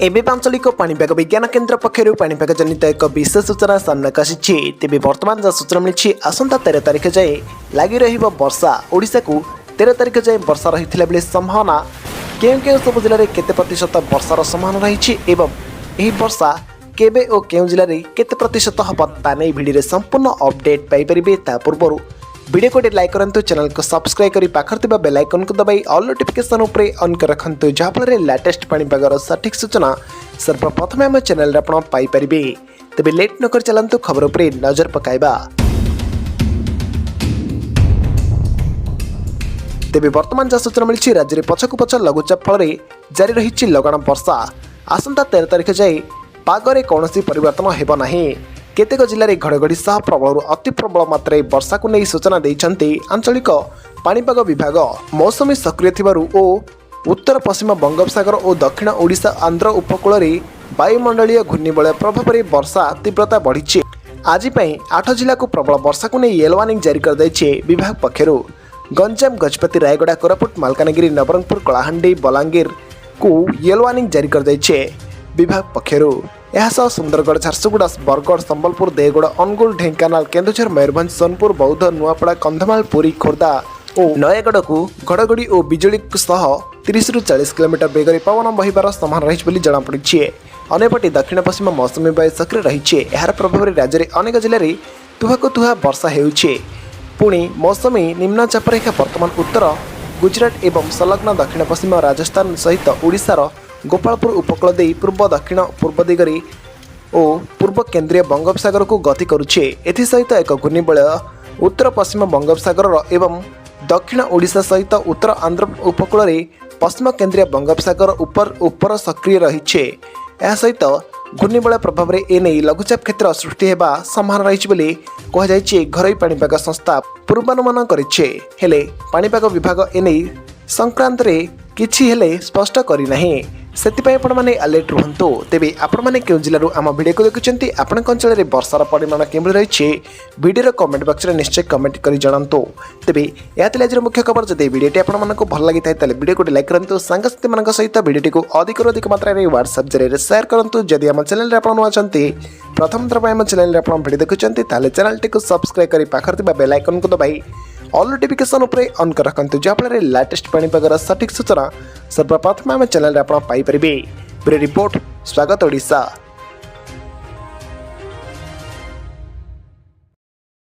एबे आंचलिक पाणीपाग विज्ञान केन्द्र पक्षर पाणीपाग जनित एक विशेष सूचना सामना आसी। तेज बर्तमान जहाँ सूचना मिली आसंता 13 तारिख जाए लगी वर्षा। ओडिशा को 13 तारिख जाए वर्षा रही बेले संभावना केउ सब जिले में केते प्रतिशत वर्षार संभावना रही एवं यह वर्षा केबे और केउ जिले में केते प्रतिशत हम ताने भिडियो संपूर्ण अपडेट पाइपर। ता पूर्व वीडियो को लाइक करूँ, चैनल को सब्सक्राइब कर पाखर बेल आइकन को दबाई ऑल नोटिफिकेशन उपरे ऑन कर रखु जहाँफल लेटेस्ट पाणीपागर सठिक सूचना सर्वप्रथम आम चैनल पाइपर। तेज लेट नक चलतु खबर उपरे नजर पकाइबा। तेज बर्तमान जहाँ सूचना मिली राज्य में पछकु पछ लघुचाप फल जारी रही लगाण वर्षा। आसंता 13 तारिख जाए पागरे कौन परिवर्तन हेब नहीं। केतेक जिले में घड़घड़ी सह प्रबल अति प्रबल मात्रा वर्षा को नहीं सूचना देते आंचलिक पाणीपाग विभाग। मौसमी सक्रिय थिबारु ओ उत्तर पश्चिम बंगोपसागर और दक्षिण ओडिशा आंध्र उपकूल में वायुमंडलीय घूर्णिबलय प्रभाव में वर्षा तीव्रता बढ़ी। आज 8 जिला को प्रबल वर्षा को नहीं येलो वार्निंग जारी कर विभाग पक्षर। गंजाम, गजपति, रायगड़ा, कोरापुट, मालकानगिरी, नवरंगपुर, कलाहांडी, बलांगीर को येलो वार्निंग जारी कर विभाग पक्षर। यह सुंदरगढ़, झारसुगुड़ा, बरगढ़, संबलपुर, देवगढ़, अनुगुल, ढेंकानाल, केन्दुझर, मयूरभंज, सोनपुर, बौद्ध, नुआपड़ा, कंधमाल, पुरी, खोर्धा और नयागढ़ को घड़घड़ी और बिजुली सह 30 ରୁ 40 किलोमीटर बेगर पवन बहिबार संभावना रही जमापड़ी। अन्यपटे दक्षिण पश्चिम मौसमी वायु सक्रिय रही। यार प्रभाव में राज्य में अनेक जिले में तुहाको तुहा वर्षा होउछे। पुणी मौसमी निम्नचाप रेखा वर्तमान उत्तर गुजरात एवं संलग्न दक्षिण पश्चिम राजस्थान सहित ओडिशार गोपालपुर उपकूल दे पूर्व दक्षिण पूर्व दिगरी और पूर्व केंद्रीय बंगोपसागर को गति करुछे। एसहित एक घूर्णिबलय उत्तर पश्चिम बंगोपसागर एवं दक्षिण ओडिशा सहित उत्तर आंध्र उपकूल में पश्चिम केंद्रीय बंगोपसागर उपर सक्रिय रही। यह सहित घूर्णिबलय प्रभाव में एने लघुचाप क्षेत्र सृष्टि होगा संभावना रही कहुई। घरोई पाणीपाग संस्था पूर्वानुमान करिछे हेले पाणीपाग विभाग एने संक्रांत रे किछि हेले स्पष्ट करि नाही। सेतिपय आपण माने अलर्ट रुहंतु। तेबे आपण माने केउ जिल्लारु आम वीडियो को देखुचंती आपण अंचल रे वर्षार परिमाण केमि रहिछे वीडियो कमेंट बॉक्स रे निश्चय कमेंट करि जणांतु। तेबे यातले आज मुख्य खबर जदि वीडियोटी आपण मानको भल लागि थाय तले वीडियो को लाइक करंतु, सांगसाथी मानक सहित वीडियोटी को अधिक अधिक मात्रा रे WhatsApp जरिए शेयर करंतु। जदि आम चैनल रे आपण नछंती प्रथम थर आम चैनल रे आपण वीडियो देखुचंती ताले चैनल टी को सब्सक्राइब करि पाखर थिबा बेल आइकन को दबाई ऑल नोटिफिकेशन उपरे ऑन कर रखु जहाँफल लेटेस्ट पाणीपागर सठिक सूचना सर्वप्रथम आम चैनल रे आपण पाइपर। रिपोर्ट स्वागत ओडिशा।